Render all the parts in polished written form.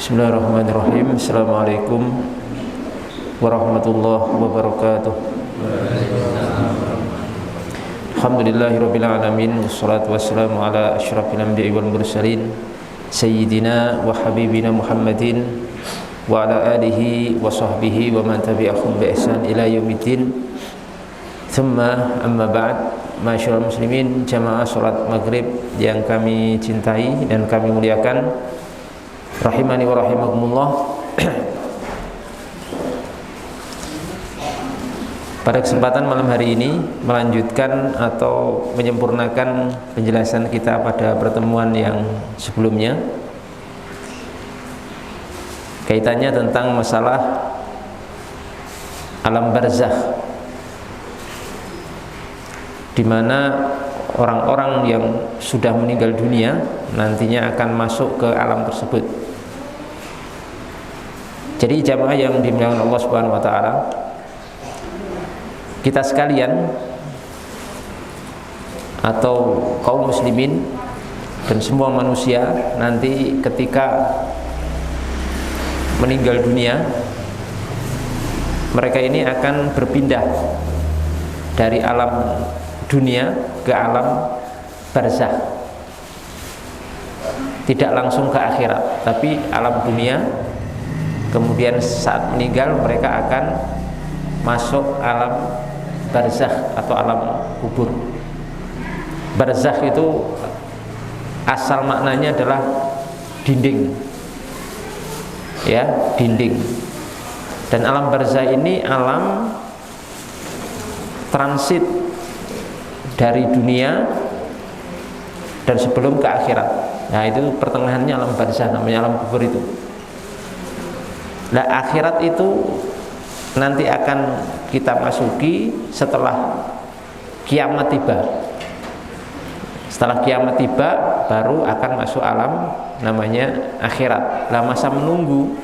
Bismillahirrahmanirrahim. Assalamualaikum warahmatullahi wabarakatuh. Alhamdulillahirabbil alamin, wassalatu wassalamu ala asyrafil anbiya'i wal mursalin sayyidina wa habibina Muhammadin wa ala alihi wa sahbihi wa man tabi'ahum bi ihsan ila yaumiddin. Thumma amma ba'd. Masyaallah muslimin, jamaah salat maghrib yang kami cintai dan kami muliakan, rahimani wa rahimakumullah. Pada kesempatan malam hari ini melanjutkan atau menyempurnakan penjelasan kita pada pertemuan yang sebelumnya, kaitannya tentang masalah alam barzakh, di mana orang-orang yang sudah meninggal dunia nantinya akan masuk ke alam tersebut. Jadi jamaah yang dimuliakan Allah Subhanahu wa taala, kita sekalian atau kaum muslimin dan semua manusia nanti ketika meninggal dunia, mereka ini akan berpindah dari alam dunia ke alam barzakh. Tidak langsung ke akhirat, tapi alam dunia. Kemudian saat meninggal mereka akan masuk alam barzakh atau alam kubur. Barzakh itu asal maknanya adalah dinding, ya, dinding. Dan alam barzakh ini alam transit dari dunia dan sebelum ke akhirat. Nah, itu pertengahannya alam barzakh, namanya alam kubur itu. Nah, akhirat itu nanti akan kita masuki setelah kiamat tiba. Setelah kiamat tiba baru akan masuk alam namanya akhirat. Nah, masa menunggu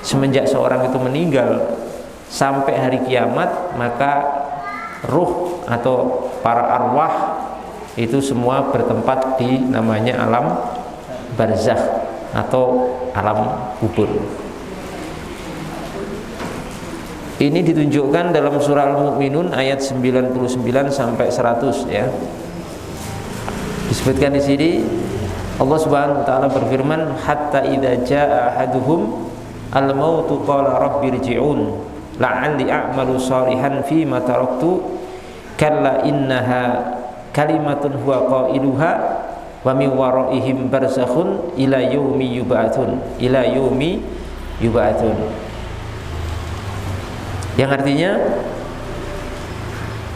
semenjak seorang itu meninggal sampai hari kiamat, maka ruh atau para arwah itu semua bertempat di namanya alam barzakh atau alam kubur. Ini ditunjukkan dalam surah Al-Mu'minun ayat 99 sampai 100, ya. Disebutkan di sini Allah Subhanahu wa taala berfirman, hatta idza jaa ahaduhum al-mautu qala rabbirji'un la'alli a'malu shalihan fi ma taraktu kalla innaha kalimatun huwa qailuha wa min waraihim barzakhun ila yaumi yub'atsun yang artinya,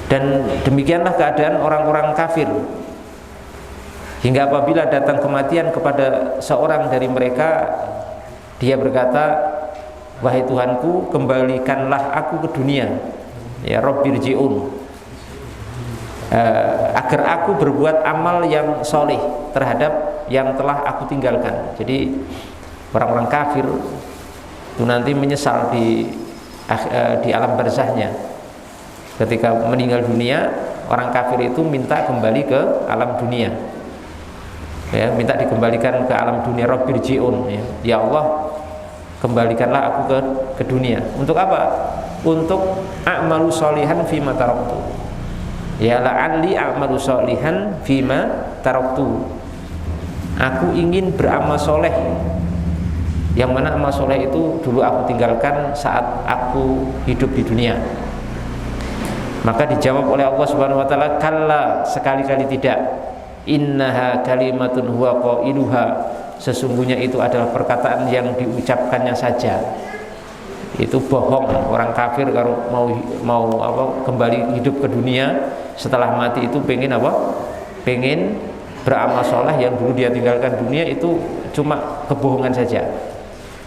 dan demikianlah keadaan orang-orang kafir hingga apabila datang kematian kepada seorang dari mereka, dia berkata, wahai Tuhanku, kembalikanlah aku ke dunia, ya Rabbirji'un, agar aku berbuat amal yang soleh terhadap yang telah aku tinggalkan. Jadi orang-orang kafir itu nanti menyesal di alam barzakhnya. Ketika meninggal dunia, orang kafir itu minta kembali ke alam dunia, ya, minta dikembalikan ke alam dunia. Rabbirji'un, ya Allah, kembalikanlah aku ke dunia. Untuk apa? Untuk a'malu sholihan fima taraktu, ya, la'alli a'malu sholihan fima taraktu. Aku ingin beramal soleh, yang mana amal soleh itu dulu aku tinggalkan saat aku hidup di dunia. Maka dijawab oleh Allah Subhanahu wa taala, kalla, sekali-kali tidak, innaha kalimatun huwa qailuha, sesungguhnya itu adalah perkataan yang diucapkannya saja. Itu bohong. Orang kafir kalau mau kembali hidup ke dunia setelah mati itu pengen apa? Pengen beramal soleh yang dulu dia tinggalkan dunia, itu cuma kebohongan saja.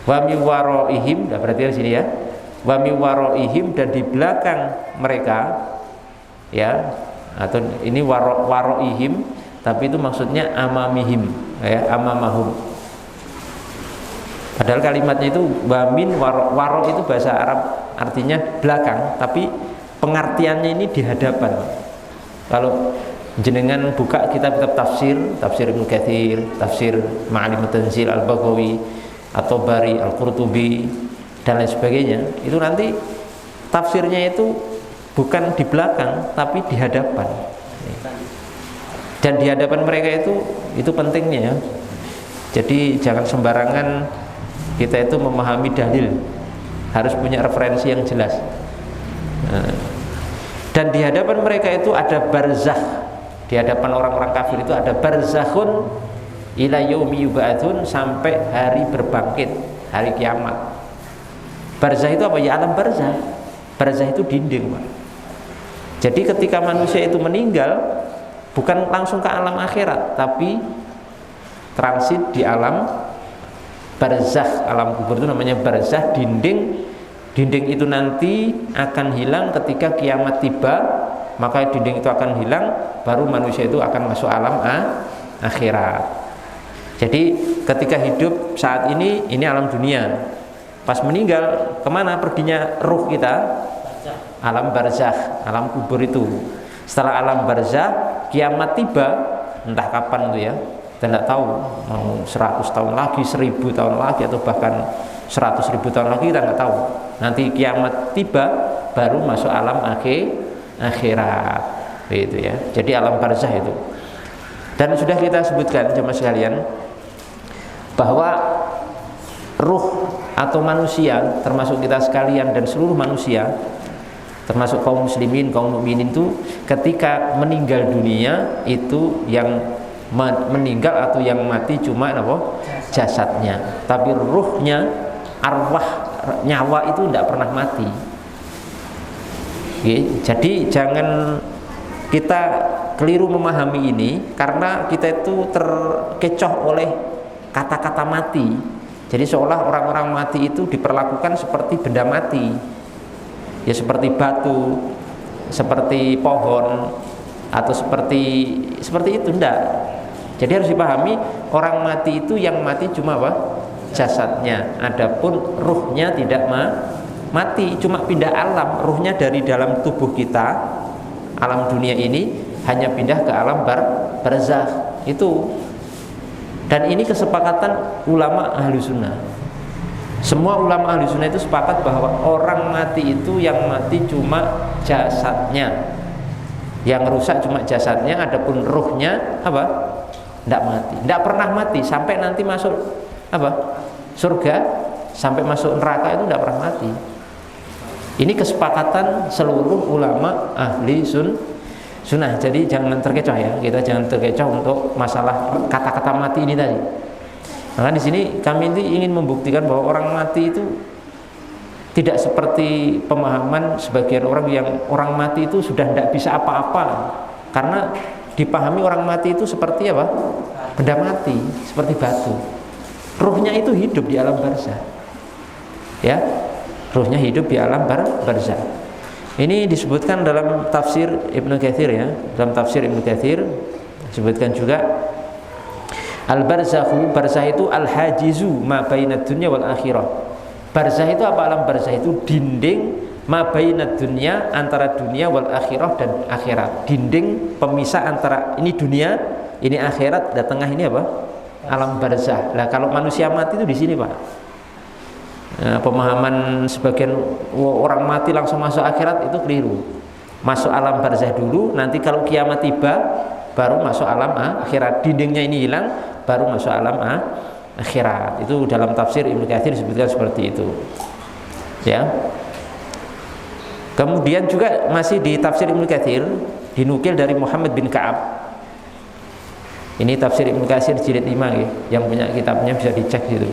Wa mi waraihim, berarti di sini ya, wa mi waraihim, dan di belakang mereka, ya, atau ini waraihim, tapi itu maksudnya amamihim, ya, amamahum. Padahal kalimatnya itu wamin waro itu bahasa Arab artinya belakang, tapi pengertiannya ini di hadapan. Kalau jenengan buka kitab-kitab tafsir Ibnu Katsir, tafsir Ma'alimut Tanzil Al-Baghawi, At-Tabari, Al-Qurtubi dan lain sebagainya, itu nanti tafsirnya itu bukan di belakang tapi di hadapan. Dan di hadapan mereka itu pentingnya ya. Jadi jangan sembarangan kita itu memahami dalil, harus punya referensi yang jelas. Dan di hadapan mereka itu ada barzakh. Di hadapan orang-orang kafir itu ada barzakhun ila yaumi yub'atsun, sampai hari berbangkit, hari kiamat. Barzakh itu apa? Ya alam barzakh. Barzakh itu dinding, Pak. Jadi ketika manusia itu meninggal, bukan langsung ke alam akhirat, tapi transit di alam barzakh. Alam kubur itu namanya barzakh, dinding. Dinding itu nanti akan hilang ketika kiamat tiba, maka dinding itu akan hilang, baru manusia itu akan masuk alam akhirat. Jadi ketika hidup saat ini alam dunia. Pas meninggal, kemana perginya ruh kita? Alam barzakh, alam kubur itu. Setelah alam barzakh, kiamat tiba, entah kapan itu ya, kita tidak tahu, mau 100 tahun lagi, 1000 tahun lagi, atau bahkan 100.000 tahun lagi, kita nggak tahu. Nanti kiamat tiba, baru masuk alam akhirat, gitu ya. Jadi alam barzakh itu. Dan sudah kita sebutkan jemaah sekalian bahwa ruh atau manusia, termasuk kita sekalian dan seluruh manusia, termasuk kaum muslimin, kaum mukminin itu ketika meninggal dunia itu yang meninggal atau yang mati cuma apa? Jasadnya, tapi ruhnya, arwah, nyawa itu tidak pernah mati. Oke, jadi jangan kita keliru memahami ini, karena kita itu terkecoh oleh kata-kata mati. Jadi seolah orang-orang mati itu diperlakukan seperti benda mati, ya seperti batu, seperti pohon, atau seperti itu. Enggak. Jadi harus dipahami, orang mati itu yang mati cuma apa? Jasadnya. Adapun ruhnya tidak mati, cuma pindah alam. Ruhnya dari dalam tubuh kita, alam dunia ini, hanya pindah ke alam barzakh itu. Dan ini kesepakatan ulama ahli sunnah. Semua ulama ahli sunnah itu sepakat bahwa orang mati itu yang mati cuma jasadnya, yang rusak cuma jasadnya. Adapun ruhnya apa? Tidak mati, tidak pernah mati sampai nanti masuk apa? Surga, sampai masuk neraka itu tidak pernah mati. Ini kesepakatan seluruh ulama ahli sunnah. Jadi jangan terkecoh ya, kita jangan terkecoh untuk masalah kata-kata mati ini tadi. Maka di sini kami ini ingin membuktikan bahwa orang mati itu tidak seperti pemahaman sebagian orang yang orang mati itu sudah tidak bisa apa-apa. Karena dipahami orang mati itu seperti apa? Benda mati, seperti batu. Ruhnya itu hidup di alam barzakh. Ya, ruhnya hidup di alam barzakh. Ini disebutkan dalam tafsir Ibnu Katsir ya. Dalam tafsir Ibnu Katsir disebutkan juga al-barzakhu, barzakh itu al-hajizu ma bainad dunya wal akhirah. Barzakh itu apa? Alam barzakh itu dinding ma bainad dunya, antara dunia wal akhirah dan akhirat. Dinding pemisah antara ini dunia, ini akhirat, dan tengah ini apa? Alam barzakh. Lah kalau manusia mati itu di sini, Pak. Nah, pemahaman sebagian orang mati langsung masuk akhirat itu keliru. Masuk alam barzakh dulu, nanti kalau kiamat tiba baru masuk alam akhirat. Dindingnya ini hilang, baru masuk alam akhirat. Itu dalam tafsir Ibnu Katsir disebutkan seperti itu. Ya. Kemudian juga masih di tafsir Ibnu Katsir dinukil dari Muhammad bin Ka'ab. Ini tafsir Ibnu Katsir jilid 5 ya. Yang punya kitabnya bisa dicek gitu.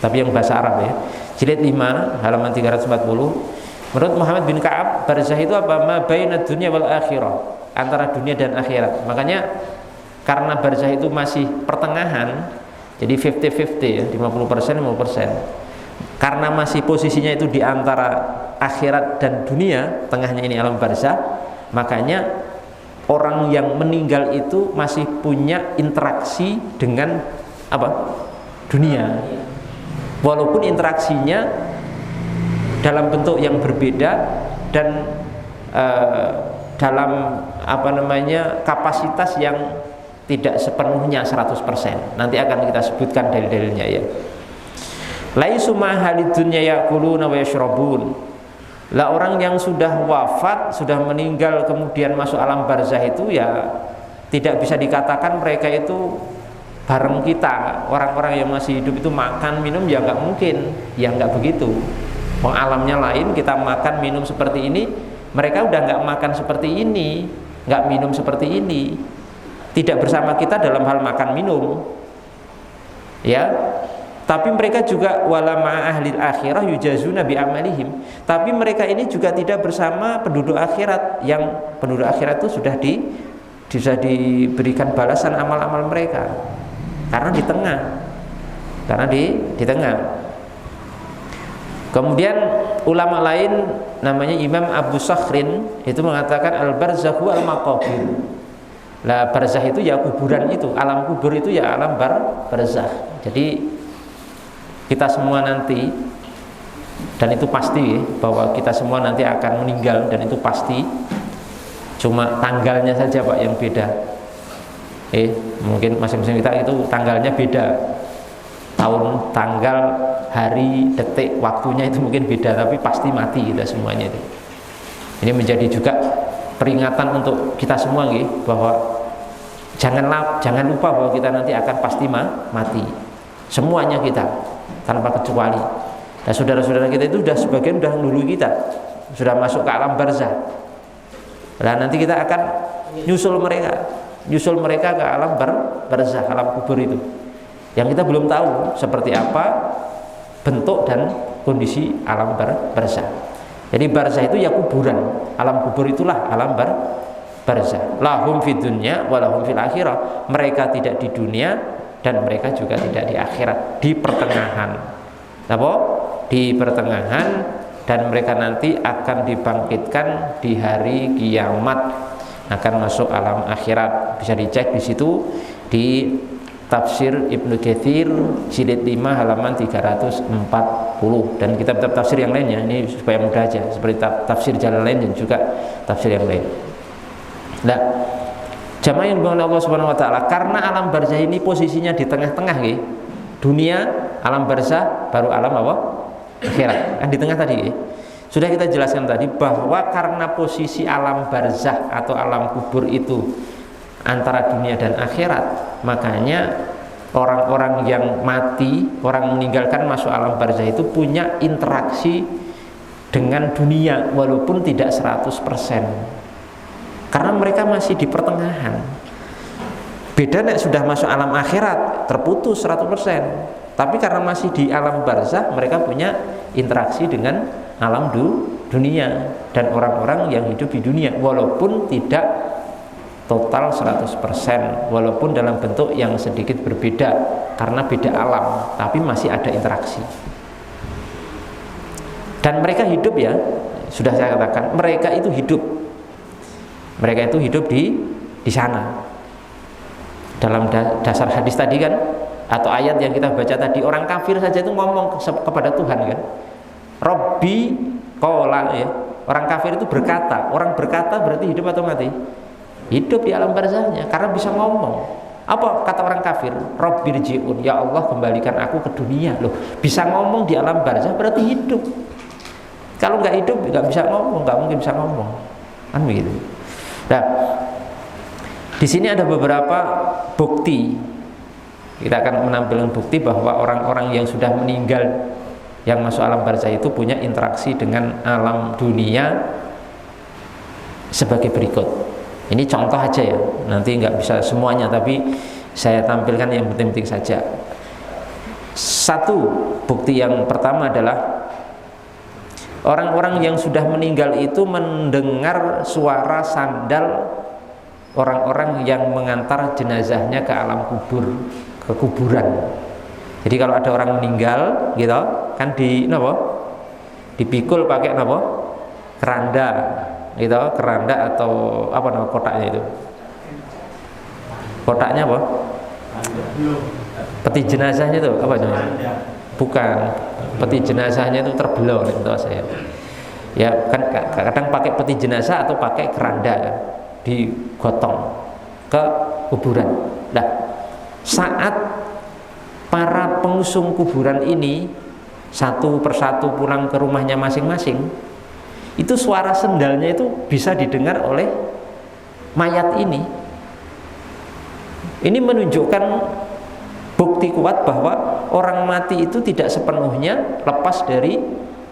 Tapi yang bahasa Arab ya. Jilid 5 halaman 340. Menurut Muhammad bin Ka'ab, barzakh itu apa? Ma bainad dunya wal akhirah, antara dunia dan akhirat. Makanya karena barzakh itu masih pertengahan, jadi 50-50 ya, 50% 50%. Karena masih posisinya itu di antara akhirat dan dunia, tengahnya ini alam barzakh, makanya orang yang meninggal itu masih punya interaksi dengan apa? Dunia. Walaupun interaksinya dalam bentuk yang berbeda dan dalam apa namanya kapasitas yang tidak sepenuhnya 100%. Nanti akan kita sebutkan dalil-dalilnya ya. Laisu ma'halid dunya ya'kuluna wa yashrabun. Lah orang yang sudah wafat, sudah meninggal kemudian masuk alam barzah itu ya tidak bisa dikatakan mereka itu bareng kita. Orang-orang yang masih hidup itu makan minum ya nggak mungkin, ya nggak begitu. Wong alamnya lain, kita makan minum seperti ini, mereka udah nggak makan seperti ini, nggak minum seperti ini, tidak bersama kita dalam hal makan minum, ya. Tapi mereka juga wala ma'ahlil akhirah yujazuna bi amalihim. Tapi mereka ini juga tidak bersama penduduk akhirat, yang penduduk akhirat itu sudah bisa diberikan balasan amal-amal mereka. Karena di tengah. Karena di tengah. Kemudian ulama lain namanya Imam Abu Sakhrin itu mengatakan al-barzakhu al-maqabir. Lah barzah itu ya kuburan itu, alam kubur itu ya alam barzah. Jadi kita semua nanti, dan itu pasti ya, bahwa kita semua nanti akan meninggal, dan itu pasti. Cuma tanggalnya saja Pak yang beda. Mungkin masing-masing kita itu tanggalnya beda. Tahun, tanggal, hari, detik, waktunya itu mungkin beda, tapi pasti mati kita semuanya itu. Ini menjadi juga peringatan untuk kita semua ya, bahwa jangan lupa bahwa kita nanti akan pasti mati. Semuanya kita, tanpa kecuali. Nah saudara-saudara kita itu sudah sebagian sudah dulu kita sudah masuk ke alam barzah. Nah nanti kita akan nyusul mereka ke alam barzah, alam kubur itu, yang kita belum tahu seperti apa bentuk dan kondisi alam barzah. Jadi barzah itu ya kuburan, alam kubur itulah alam barzah. Lahum fid dunya wa lahum fil akhirah. Mereka tidak di dunia dan mereka juga tidak di akhirat, di pertengahan. Apa? Di pertengahan, dan mereka nanti akan dibangkitkan di hari kiamat, akan masuk alam akhirat. Bisa dicek di situ di Tafsir Ibnu Katsir jilid 5 halaman 340 dan kitab-kitab tafsir yang lainnya. Ini supaya mudah aja, seperti tafsir Jalalain dan juga tafsir yang lain. Nah, jamaah yang dimuliakan Allah Subhanahu wa taala, karena alam barzah ini posisinya di tengah-tengah nggih. Dunia, alam barzah, baru alam apa? Akhirat. Kan di tengah tadi nggih. Sudah kita jelaskan tadi bahwa karena posisi alam barzah atau alam kubur itu antara dunia dan akhirat, makanya orang-orang yang mati, orang meninggalkan masuk alam barzah itu punya interaksi dengan dunia walaupun tidak 100%. Karena mereka masih di pertengahan. Beda nek sudah masuk alam akhirat, terputus 100%. Tapi karena masih di alam barzah, mereka punya interaksi dengan alam dunia dan orang-orang yang hidup di dunia walaupun tidak total 100%, walaupun dalam bentuk yang sedikit berbeda karena beda alam, tapi masih ada interaksi. Dan mereka hidup ya, sudah saya katakan, mereka itu hidup di sana. Dalam dasar hadis tadi kan, atau ayat yang kita baca tadi, orang kafir saja itu ngomong kepada Tuhan kan, Robbi qala ya. Orang kafir itu berkata, orang berkata berarti hidup atau mati? Hidup di alam barzahnya karena bisa ngomong. Apa kata orang kafir? Rabbirji'un, ya Allah kembalikan aku ke dunia. Loh, bisa ngomong di alam barzah berarti hidup. Kalau nggak hidup nggak bisa ngomong, nggak mungkin bisa ngomong. Kan begitu. Nah, di sini ada beberapa bukti. Kita akan menampilkan bukti bahwa orang-orang yang sudah meninggal yang masuk alam barzah itu punya interaksi dengan alam dunia sebagai berikut. Ini contoh aja ya, nanti nggak bisa semuanya, tapi saya tampilkan yang penting-penting saja. Satu, bukti yang pertama adalah orang-orang yang sudah meninggal itu mendengar suara sandal orang-orang yang mengantar jenazahnya ke alam kubur, ke kuburan. Jadi kalau ada orang meninggal gitu, kan dipikul pakai keranda gitu, keranda atau apa nama kotaknya itu, kotaknya apa, peti jenazahnya itu apa namanya? Bukan, peti jenazahnya itu terbelah gitu saya. Ya kan kadang pakai peti jenazah atau pakai keranda kan, digotong ke kuburan. Nah, saat para pengusung kuburan ini satu persatu pulang ke rumahnya masing-masing, itu suara sendalnya itu bisa didengar oleh mayat ini. Ini menunjukkan bukti kuat bahwa orang mati itu tidak sepenuhnya lepas dari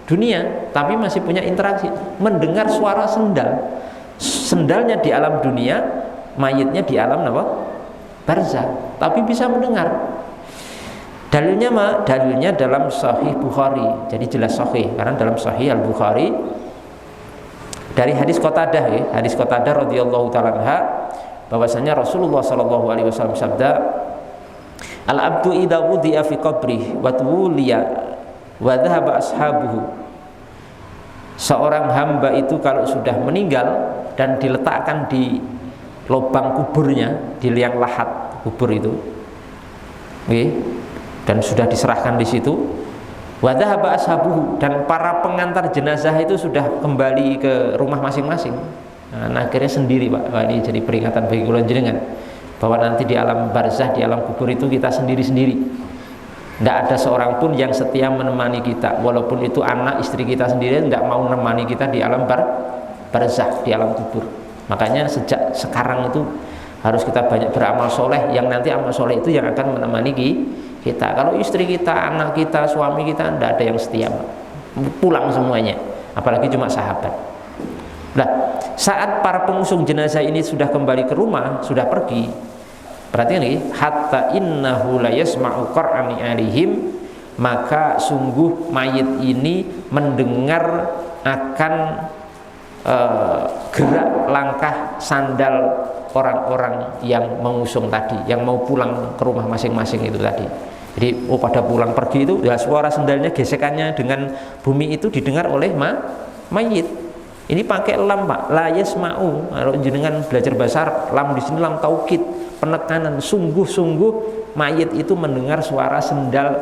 dunia, tapi masih punya interaksi, mendengar suara sendal. Sendalnya di alam dunia, mayitnya di alam apa? Barzah, tapi bisa mendengar. Dalilnya dalilnya dalam Sahih Bukhari. Jadi jelas sahih karena dalam Sahih Al-Bukhari dari hadis Qatadah ya, hadis Qatadah radhiyallahu taala anha, bahwasanya Rasulullah sallallahu alaihi wasallam sabda, al-abdu idza wudi'a fi qabrih wa tuwliya wa dhahaba ashabuhu. Seorang hamba itu kalau sudah meninggal dan diletakkan di lubang kuburnya, di liang lahat kubur itu, dan sudah diserahkan di situ, wa dhahaba ashabuhu, dan para pengantar jenazah itu sudah kembali ke rumah masing-masing. Nah, akhirnya sendiri Pak. Wah, ini jadi peringatan bagi kula jenengan bahwa nanti di alam barzah, di alam kubur itu kita sendiri-sendiri. Tidak ada seorang pun yang setia menemani kita, walaupun itu anak istri kita sendiri tidak mau menemani kita di alam barzah, di alam kubur. Makanya sejak sekarang itu harus kita banyak beramal soleh, yang nanti amal soleh itu yang akan menemani kita. Kalau istri kita, anak kita, suami kita tidak ada yang setia, pulang semuanya, apalagi cuma sahabat. Nah, saat para pengusung jenazah ini sudah kembali ke rumah, sudah pergi, perhatikan nih, hatta innahu la yasma'u qur'ani alihim, maka sungguh mayit ini mendengar akan gerak langkah sandal orang-orang yang mengusung tadi, yang mau pulang ke rumah masing-masing itu tadi. Jadi pada pulang pergi itu ya, suara sandalnya, gesekannya dengan bumi itu didengar oleh mayit. Ini pakai lam Pak, la yasma'u. Kalau jenengan belajar bahasa Arab, lam di sini lam taukid, penekanan, sungguh-sungguh mayit itu mendengar suara sendal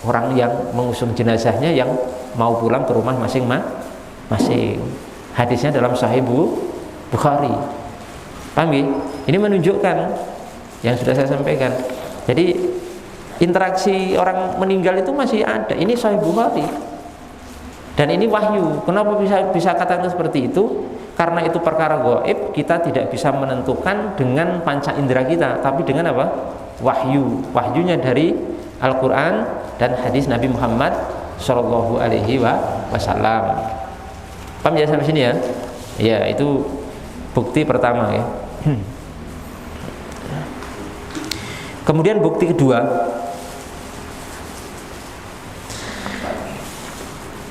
orang yang mengusung jenazahnya yang mau pulang ke rumah masing-masing. Hadisnya dalam Sahih Bukhari. Paham ya? Ini menunjukkan yang sudah saya sampaikan. Jadi interaksi orang meninggal itu masih ada. Ini Sahih Bukhari. Dan ini wahyu. Kenapa bisa katakan seperti itu? Karena itu perkara gaib, kita tidak bisa menentukan dengan panca indera kita, tapi dengan apa? Wahyu. Wahyunya dari Al-Qur'an dan hadis Nabi Muhammad sallallahu alaihi wasallam. Paham ya sampai sini ya? Ya, itu bukti pertama ya. Kemudian bukti kedua,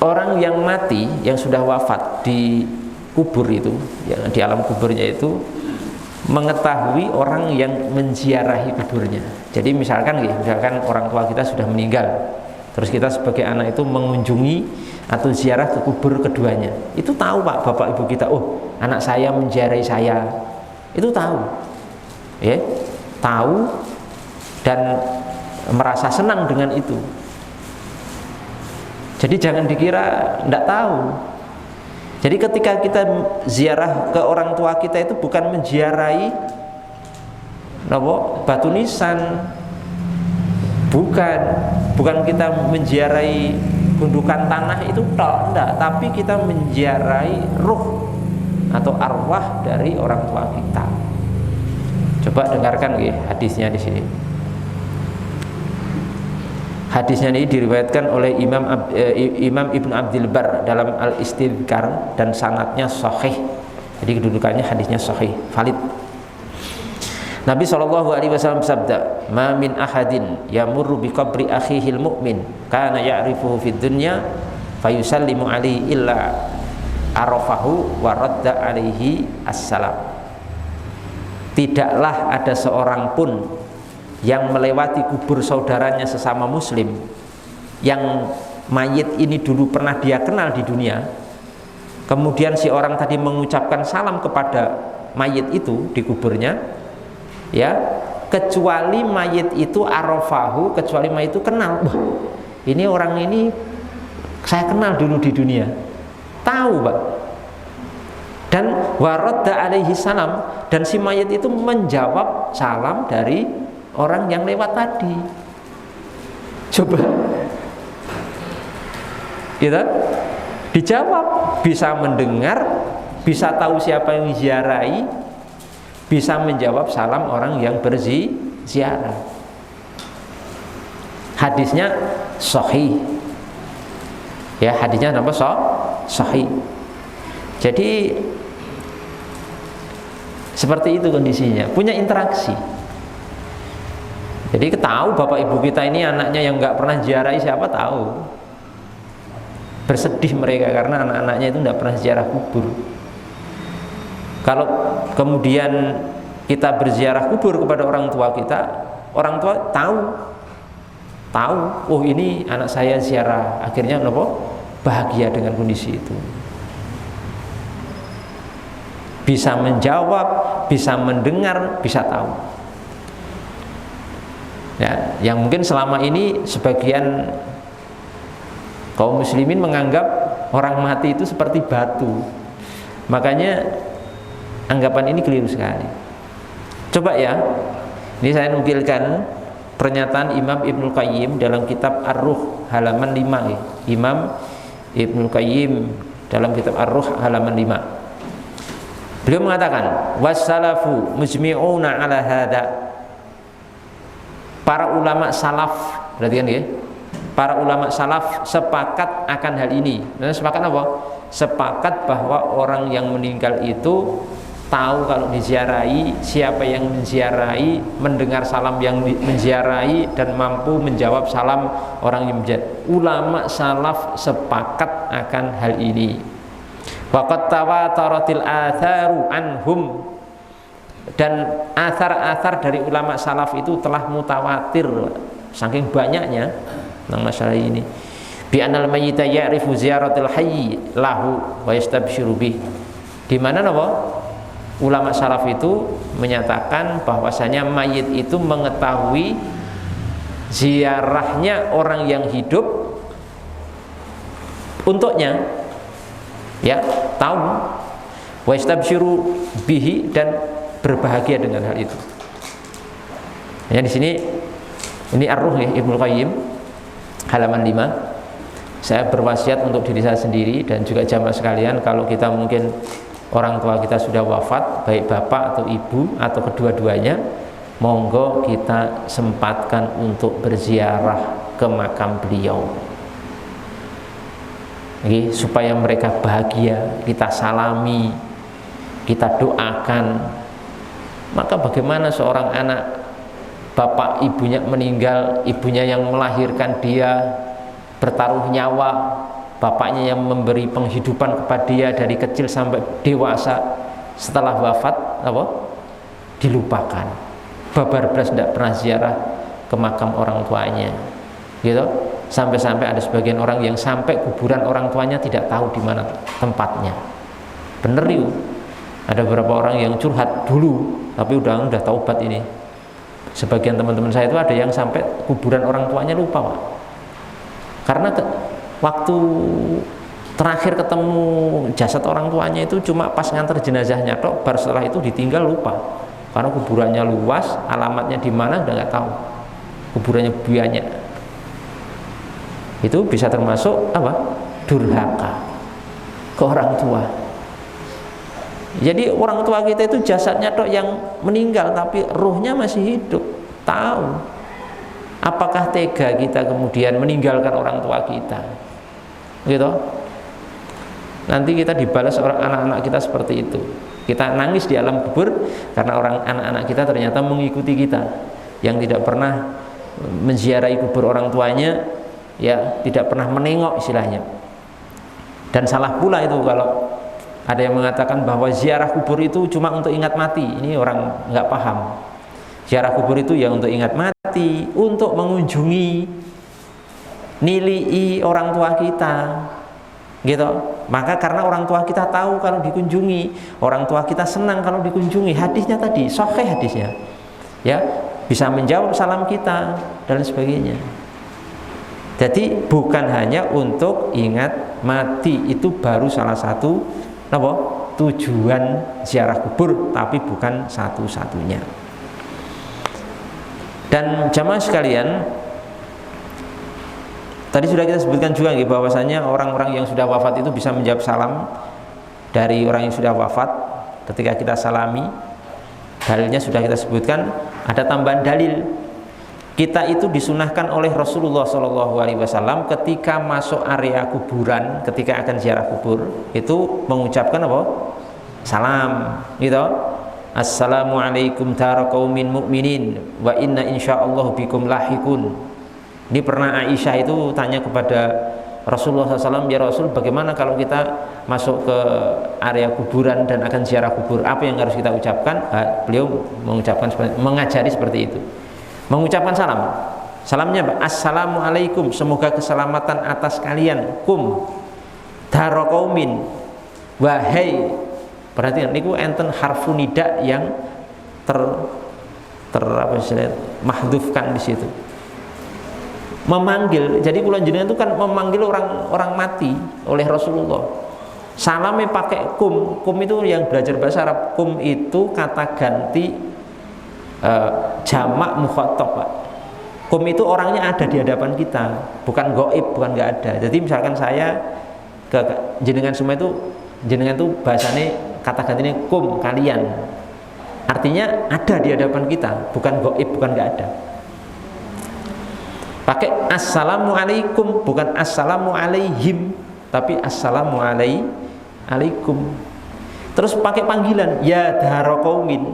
orang yang mati, yang sudah wafat di kubur itu, yang di alam kuburnya itu, mengetahui orang yang menziarahi kuburnya. Jadi misalkan orang tua kita sudah meninggal, terus kita sebagai anak itu mengunjungi atau ziarah ke kubur keduanya, itu tahu Pak, bapak ibu kita, oh anak saya menziarahi saya, itu tahu, ya, tahu dan merasa senang dengan itu. Jadi jangan dikira tidak tahu. Jadi ketika kita ziarah ke orang tua kita itu bukan menziarahi batu nisan, bukan kita menziarahi gundukan tanah itu tidak, tapi kita menziarahi ruh atau arwah dari orang tua kita. Coba dengarkan hadisnya di sini. Hadisnya ini diriwayatkan oleh Imam Ibn Abdul Bar dalam Al-Istidhkar dan sanadnya sahih. Jadi kedudukannya hadisnya sahih, valid. Nabi SAW bersabda, "Ma min ahadin yamurru bi qabri akhihil mu'min kana ya'rifuhu fid dunya fayusallimu alaihi illa arafahu wa radda alaihi assalam." Tidaklah ada seorang pun yang melewati kubur saudaranya sesama muslim yang mayit ini dulu pernah dia kenal di dunia, kemudian si orang tadi mengucapkan salam kepada mayit itu di kuburnya, ya, kecuali mayit itu arafahu, kecuali mayit itu kenal, wah ini orang ini saya kenal dulu di dunia, tahu Pak, dan waradda alaihi salam, dan si mayit itu menjawab salam dari orang yang lewat tadi. Coba gitu. Dijawab, bisa mendengar, bisa tahu siapa yang ziarahi, bisa menjawab salam orang yang berziarah. Hadisnya sahih. Ya, hadisnya apa? Sahih. Jadi seperti itu kondisinya, punya interaksi. Jadi tahu bapak ibu kita ini anaknya yang nggak pernah ziarahi siapa tahu. Bersedih mereka karena anak-anaknya itu nggak pernah ziarah kubur. Kalau kemudian kita berziarah kubur kepada orang tua kita, orang tua tahu, oh ini anak saya ziarah, akhirnya bahagia dengan kondisi itu. Bisa menjawab, bisa mendengar, bisa tahu. Ya, yang mungkin selama ini sebagian kaum muslimin menganggap orang mati itu seperti batu. Makanya anggapan ini keliru sekali. Coba ya, ini saya nukilkan pernyataan Imam Ibnul Qayyim dalam kitab Ar-Ruh halaman 5 ya. Imam Ibnul Qayyim dalam kitab Ar-Ruh halaman 5. Beliau mengatakan, wassalafu mujmi'una ala hada. Para ulama salaf, perhatikan ya. Para ulama salaf sepakat akan hal ini. Dan sepakat apa? Sepakat bahwa orang yang meninggal itu tahu kalau diziarahi, siapa yang menziarahi, mendengar salam yang menziarahi, dan mampu menjawab salam orang yang menziarahi. Ulama salaf sepakat akan hal ini. Waqad tawataratil atharu anhum, dan athar-athar dari ulama salaf itu telah mutawatir saking banyaknya tentang masalah ini. Bi anal mayyita ya'rifu ziyaratil hayy lahu wa yastabshiru bih. Di mana ulama salaf itu menyatakan bahwasanya mayit itu mengetahui ziarahnya orang yang hidup untuknya, ya, tahu, wa yastabshiru bihi, dan berbahagia dengan hal itu. Ya, di sini ini Ar-Ruh ya, Ibnu Qayyim halaman 5. Saya berwasiat untuk diri saya sendiri dan juga jamaah sekalian, kalau kita mungkin orang tua kita sudah wafat, baik bapak atau ibu atau kedua-duanya, monggo kita sempatkan untuk berziarah ke makam beliau. Oke, supaya mereka bahagia, kita salami, kita doakan. Maka bagaimana seorang anak, bapak ibunya meninggal, ibunya yang melahirkan dia, bertaruh nyawa, bapaknya yang memberi penghidupan kepada dia dari kecil sampai dewasa, setelah wafat dilupakan, babar belas, tidak pernah ziarah ke makam orang tuanya, gitu. Sampai-sampai ada sebagian orang yang sampai kuburan orang tuanya tidak tahu di mana tempatnya. Bener yuk, ada beberapa orang yang curhat dulu, tapi udah taubat ini. Sebagian teman-teman saya itu ada yang sampai kuburan orang tuanya lupa, Pak. Karena waktu terakhir ketemu jasad orang tuanya itu cuma pas nganter jenazahnya tok, baru setelah itu ditinggal lupa. Karena kuburannya luas, alamatnya di mana udah nggak tahu. Kuburannya banyak. Itu bisa termasuk durhaka ke orang tua. Jadi orang tua kita itu jasadnya tok yang meninggal, tapi ruhnya masih hidup. Tahu. Apakah tega kita kemudian meninggalkan orang tua kita? Gitu. Nanti kita dibalas orang anak-anak kita seperti itu. Kita nangis di alam kubur karena anak-anak kita ternyata mengikuti kita, yang tidak pernah menziarahi kubur orang tuanya, ya, tidak pernah menengok istilahnya. Dan salah pula itu kalau ada yang mengatakan bahwa ziarah kubur itu cuma untuk ingat mati. Ini orang nggak paham. Ziarah kubur itu ya untuk ingat mati, untuk mengunjungi, nilai orang tua kita, gitu. Maka karena orang tua kita tahu kalau dikunjungi, orang tua kita senang kalau dikunjungi. Hadisnya tadi, sahih hadisnya, ya, bisa menjawab salam kita dan sebagainya. Jadi bukan hanya untuk ingat mati, itu baru salah satu tujuan ziarah kubur, tapi bukan satu-satunya. Dan jamaah sekalian, Tadi sudah kita sebutkan juga bahwasanya orang-orang yang sudah wafat itu bisa menjawab salam dari orang yang sudah wafat ketika kita salami. Dalilnya sudah kita sebutkan. Ada tambahan dalil, kita itu disunahkan oleh Rasulullah SAW ketika masuk area kuburan, ketika akan ziarah kubur itu mengucapkan apa? Salam, gitu. Assalamualaikum dara qaumin mu'minin wa inna insyaallah bikum lahikun. Ini pernah Aisyah itu tanya kepada Rasulullah SAW, ya Rasul, bagaimana kalau kita masuk ke area kuburan dan akan ziarah kubur, apa yang harus kita ucapkan? Beliau mengajari seperti itu, mengucapkan salam. Salamnya apa? Assalamualaikum, semoga keselamatan atas kalian. Kum daro qaumin, wahai. Perhatikan, niku enten harfu nida yang mahdhufkan di situ. Memanggil, jadi kula jenengan itu kan memanggil orang mati oleh Rasulullah. Salamnya pakai kum. Kum itu yang belajar bahasa Arab, kum itu kata ganti jamak mukhatab, Pak. Kum itu orangnya ada di hadapan kita, bukan gaib, bukan nggak ada. Jadi misalkan saya ke jenengan semua itu, jenengan itu bahasanya kata gantinya kum, kalian. Artinya ada di hadapan kita, bukan gaib, bukan nggak ada. Pakai assalamualaikum, bukan assalamualaihim, tapi assalamualaikum. Terus pakai panggilan, ya dara qaumin,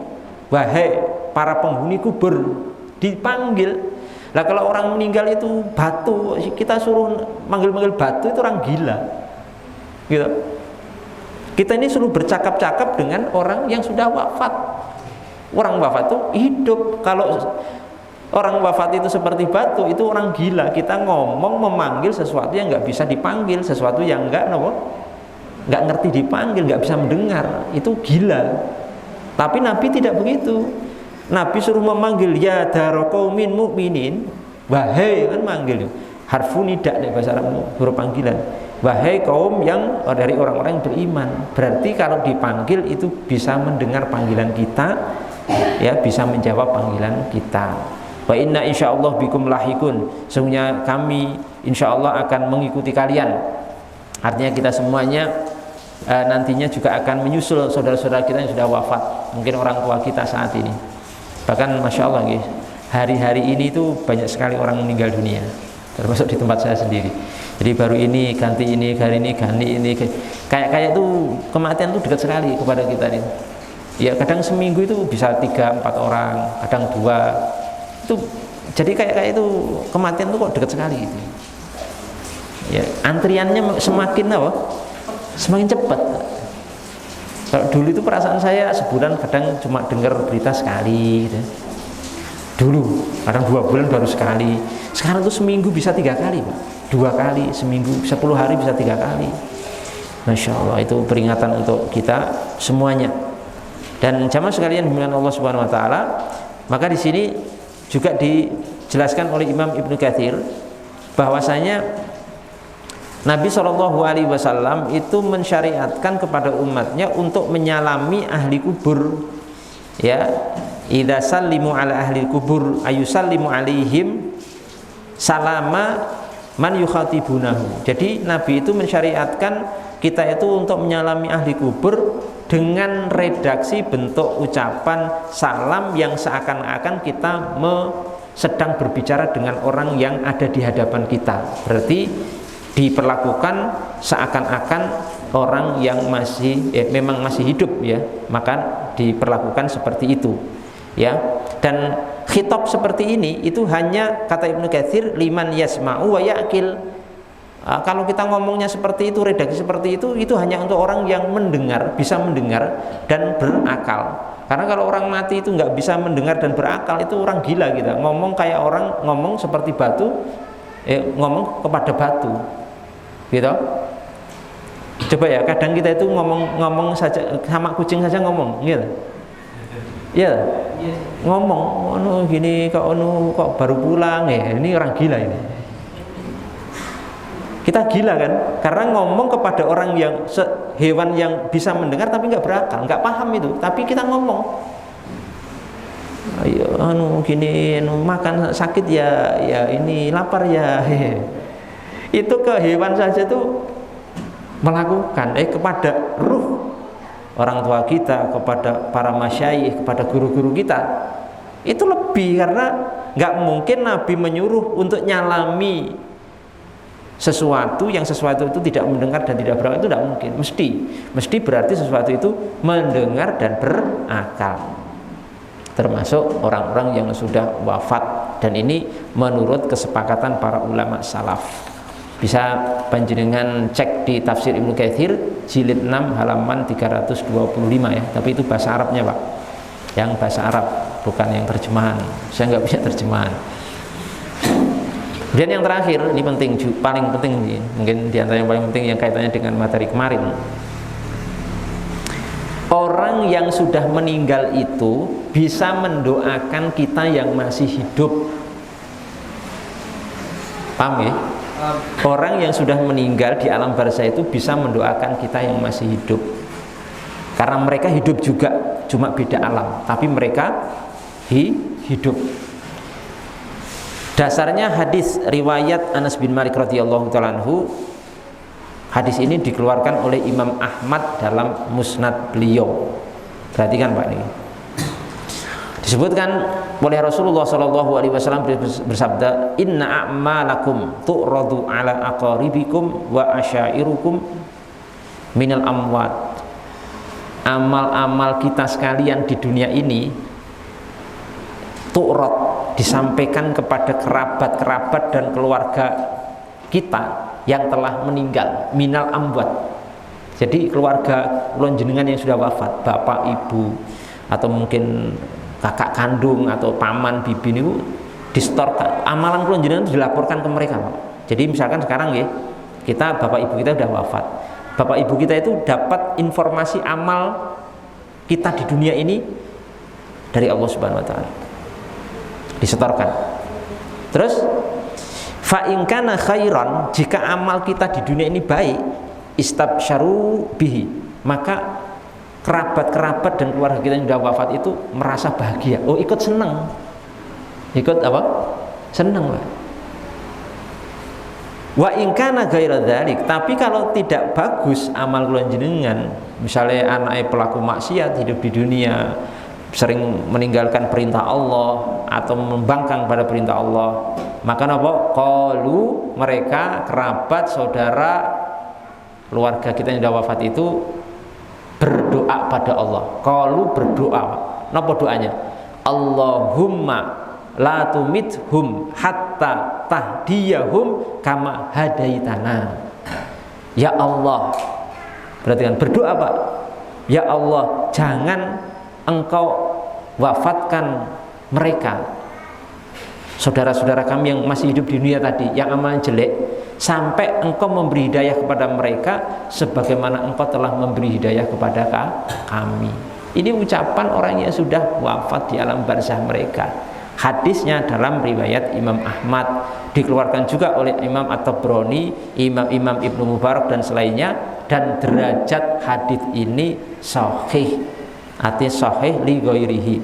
wahai para penghuni kubur, dipanggil. Lah kalau orang meninggal itu batu, kita suruh manggil-manggil batu, itu orang gila, gitu. Kita ini suruh bercakap-cakap dengan orang yang sudah wafat. Orang wafat itu hidup. Kalau orang wafat itu seperti batu, itu orang gila. Kita ngomong memanggil sesuatu yang nggak bisa dipanggil, sesuatu yang nggak ngerti dipanggil, nggak bisa mendengar, itu gila. Tapi Nabi tidak begitu. Nabi suruh memanggil, ya daro qaumin mu'minin, wahai, kan manggil, harfu nida nih bahasa Arab, huruf panggilan, wahai kaum yang dari orang-orang yang beriman. Berarti kalau dipanggil itu bisa mendengar panggilan kita, ya, bisa menjawab panggilan kita. Wa inna insyaallah bikum lahikun, sesungguhnya kami insyaallah akan mengikuti kalian. Artinya kita semuanya nantinya juga akan menyusul saudara-saudara kita yang sudah wafat, mungkin orang tua kita saat ini. Bahkan masya Allah, hari-hari ini itu banyak sekali orang meninggal dunia, termasuk di tempat saya sendiri. Jadi baru ini ganti ini, hari ini ganti ini, kayak itu kematian itu dekat sekali kepada kita ini. Ya kadang seminggu itu bisa 3-4 orang, kadang 2. Itu jadi kayak itu kematian itu kok dekat sekali gitu. Ya, antriannya semakin apa? Semakin cepat. Kalau dulu itu perasaan saya sebulan kadang cuma dengar berita sekali gitu. Dulu kadang 2 bulan baru sekali. Sekarang itu seminggu bisa 3 kali, Pak. 2 kali seminggu, 10 hari bisa 3 kali. Masya Allah, itu peringatan untuk kita semuanya. Dan jamaah sekalian dimuliakan Allah Subhanahu Wa Taala, maka di sini juga dijelaskan oleh Imam Ibnu Katsir bahwasanya Nabi SAW itu mensyariatkan kepada umatnya untuk menyalami ahli kubur, ya, idza sallimu ala ahli kubur ayusallimu alaihim salama man yukhatibunahu. Jadi Nabi itu mensyariatkan kita itu untuk menyalami ahli kubur dengan redaksi bentuk ucapan salam yang seakan-akan kita sedang berbicara dengan orang yang ada di hadapan kita. Berarti diperlakukan seakan-akan orang yang memang masih hidup, ya, maka diperlakukan seperti itu, ya. Dan khitab seperti ini itu hanya, kata Ibnu Katsir, liman yasma'u wa ya'qil. Kalau kita ngomongnya seperti itu, redaksi seperti itu hanya untuk orang yang mendengar, bisa mendengar dan berakal. Karena kalau orang mati itu nggak bisa mendengar dan berakal, itu orang gila kita. Ngomong kayak orang ngomong seperti batu, ngomong kepada batu, gitu. Coba ya, kadang kita itu ngomong saja sama kucing saja ngomong, gitu. Ya, ngomong, gini, kok baru pulang, ya, ini orang gila ini. Kita gila kan, karena ngomong kepada orang yang hewan yang bisa mendengar tapi nggak berakal, nggak paham itu, tapi kita ngomong, ayo gini, makan sakit ya, ini lapar ya, Itu ke hewan saja itu melakukan kepada ruh orang tua kita, kepada para masyayikh, kepada guru-guru kita, itu lebih. Karena nggak mungkin Nabi menyuruh untuk nyalami sesuatu yang sesuatu itu tidak mendengar dan tidak berakal, itu tidak mungkin. Mesti berarti sesuatu itu mendengar dan berakal, termasuk orang-orang yang sudah wafat. Dan ini menurut kesepakatan para ulama salaf. Bisa panjenengan cek di tafsir Ibnu Katsir jilid 6 halaman 325 ya, tapi itu bahasa Arabnya Pak, yang bahasa Arab, bukan yang terjemahan. Saya nggak bisa terjemahan. Kemudian yang terakhir, ini penting, paling penting ini, mungkin diantara yang paling penting yang kaitannya dengan materi kemarin. Orang yang sudah meninggal itu bisa mendoakan kita yang masih hidup. Paham ya? Orang yang sudah meninggal di alam barzah itu bisa mendoakan kita yang masih hidup. Karena mereka hidup juga, cuma beda alam, tapi mereka hidup. Dasarnya hadis riwayat Anas bin Malik radhiyallahu ta'ala anhu. Hadis ini dikeluarkan oleh Imam Ahmad dalam musnad beliau. Perhatikan Pak ini. Disebutkan oleh Rasulullah SAW bersabda, inna a'malakum tu'radu ala aqaribikum wa asyairukum minal amwat. Amal-amal kita sekalian di dunia ini tu'rad, disampaikan kepada kerabat-kerabat dan keluarga kita yang telah meninggal, minal amwat. Jadi keluarga jenengan yang sudah wafat, bapak, ibu, atau mungkin kakak kandung atau paman, bibi ini distorkan. Amalan kula jenengan dilaporkan ke mereka, Pak. Jadi misalkan sekarang ya, kita bapak ibu kita sudah wafat. Bapak ibu kita itu dapat informasi amal kita di dunia ini dari Allah Subhanahu wa taala. Disetorkan. Terus fa in kana khairan, jika amal kita di dunia ini baik, istabsyaru bihi, maka kerabat-kerabat dan keluarga kita yang sudah wafat itu merasa bahagia. Oh, ikut senang. Ikut apa? Senang, Pak. Wa in kana ghaira dzalik, tapi kalau tidak bagus amal kula jenengan, misalnya anaknya pelaku maksiat hidup di dunia, sering meninggalkan perintah Allah atau membangkang pada perintah Allah, maka apa? Qalu, mereka kerabat, saudara, keluarga kita yang sudah wafat itu berdoa pada Allah. Qalu, berdoa. Napa doanya? Allahumma la tumithum hatta tahdiyahum kama hadaitana. Ya Allah, berarti kan berdoa Pak. Ya Allah, jangan Engkau wafatkan mereka, saudara-saudara kami yang masih hidup di dunia tadi, yang amalnya jelek, sampai Engkau memberi hidayah kepada mereka sebagaimana Engkau telah memberi hidayah kepada kami. Ini ucapan orang yang sudah wafat di alam barzah mereka. Hadisnya dalam riwayat Imam Ahmad, dikeluarkan juga oleh Imam At-Tabrani, Imam Ibnu Mubarak dan selainnya, dan derajat hadis ini sahih, artinya sahih li ghairihi.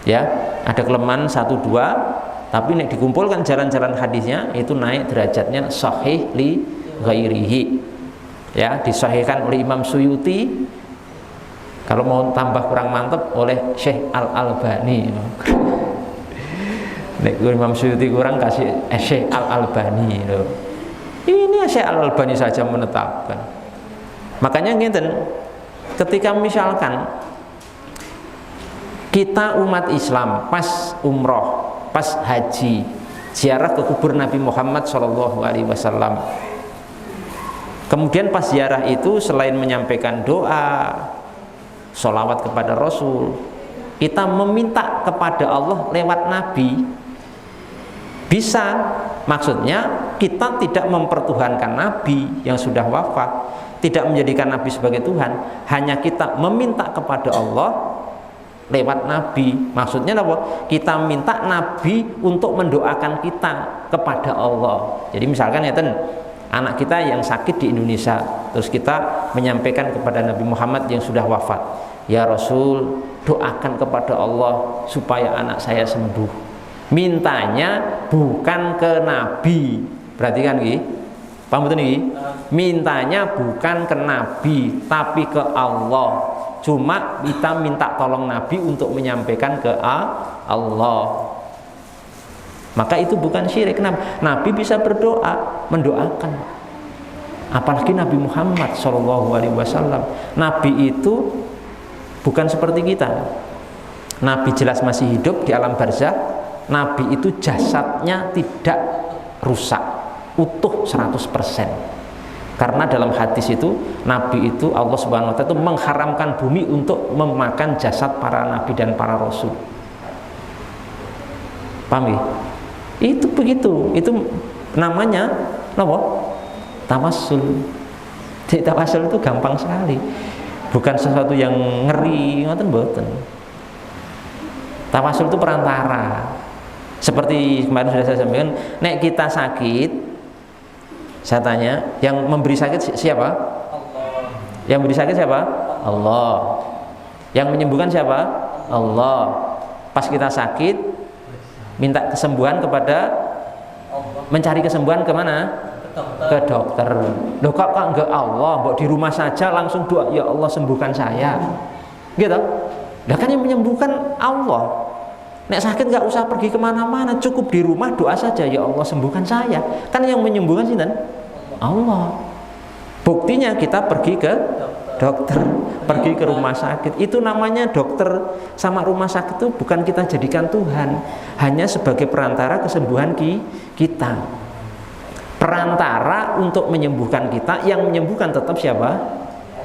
Ya, ada kelemahan 1-2, tapi nek dikumpulkan jalan-jalan hadisnya itu naik derajatnya sahih li ghairihi. Ya, disahihkan oleh Imam Suyuti. Kalau mau tambah kurang mantap oleh Syekh Al-Albani. Nek Imam Suyuti kurang kasih Syekh Al-Albani loh. Ini Syekh Al-Albani saja menetapkan. Makanya ngeten, ketika misalkan kita umat Islam pas umroh, pas haji, ziarah ke kubur Nabi Muhammad SAW, kemudian pas ziarah itu selain menyampaikan doa, sholawat kepada Rasul, kita meminta kepada Allah lewat Nabi. Bisa, maksudnya kita tidak mempertuhankan Nabi yang sudah wafat, tidak menjadikan Nabi sebagai Tuhan, hanya kita meminta kepada Allah lewat Nabi. Maksudnya apa? Kita minta Nabi untuk mendoakan kita kepada Allah. Jadi misalkan ya anak kita yang sakit di Indonesia, terus kita menyampaikan kepada Nabi Muhammad yang sudah wafat, ya Rasul, doakan kepada Allah supaya anak saya sembuh. Mintanya bukan ke Nabi, Perhatikan iki. Paham betul iki? Mintanya bukan ke Nabi, tapi ke Allah. Cuma kita minta tolong Nabi untuk menyampaikan ke Allah. Maka itu bukan syirik. Nabi bisa berdoa, mendoakan. Apalagi Nabi Muhammad SAW. Nabi itu bukan seperti kita. Nabi jelas masih hidup di alam barzakh. Nabi itu jasadnya tidak rusak, utuh 100%. Karena dalam hadis itu Nabi itu Allah Subhanahu wa taala itu mengharamkan bumi untuk memakan jasad para nabi dan para rasul. Paham ya? Itu begitu. Itu namanya apa? Tawassul. Jadi tawassul itu gampang sekali. Bukan sesuatu yang ngeri, ngoten mboten. Tawassul itu perantara. Seperti kemarin sudah saya sampaikan, nek kita sakit, saya tanya, yang memberi sakit siapa? Allah. Yang memberi sakit siapa? Allah. Yang menyembuhkan siapa? Allah. Pas kita sakit, minta kesembuhan kepada Allah. Mencari kesembuhan kemana? Ke dokter. Loh kok enggak Allah, mbok di rumah saja langsung doa, ya Allah sembuhkan saya. Gitu. Lah kan yang menyembuhkan Allah. Nek sakit nggak usah pergi kemana-mana, cukup di rumah doa saja, ya Allah sembuhkan saya. Kan yang menyembuhkan sinten? Allah. Buktinya kita pergi ke dokter, pergi ke rumah sakit. Itu namanya dokter sama rumah sakit itu bukan kita jadikan Tuhan, hanya sebagai perantara kesembuhan kita. Perantara untuk menyembuhkan kita, yang menyembuhkan tetap siapa?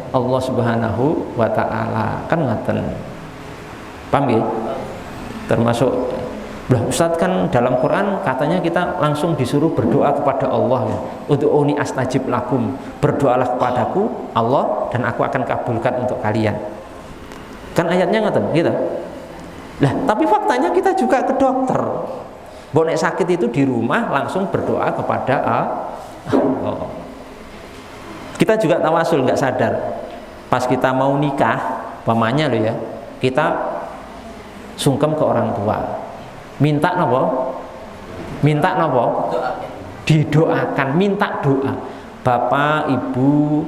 Allah Subhanahu wa taala. Kan ngaten. Paham ya? Termasuk Ustadz kan dalam Quran katanya kita langsung disuruh berdoa kepada Allah ya. Ud'uni astajib lakum, berdoalah kepadaku Allah dan aku akan kabulkan untuk kalian. Kan ayatnya ngaten gitu. Lah, tapi faktanya kita juga ke dokter. Mbok nek sakit itu di rumah langsung berdoa kepada Allah. Kita juga tawasul nggak sadar. Pas kita mau nikah, pamannya loh ya, kita sungkem ke orang tua, minta nopo, didoakan, minta doa. Bapak, ibu,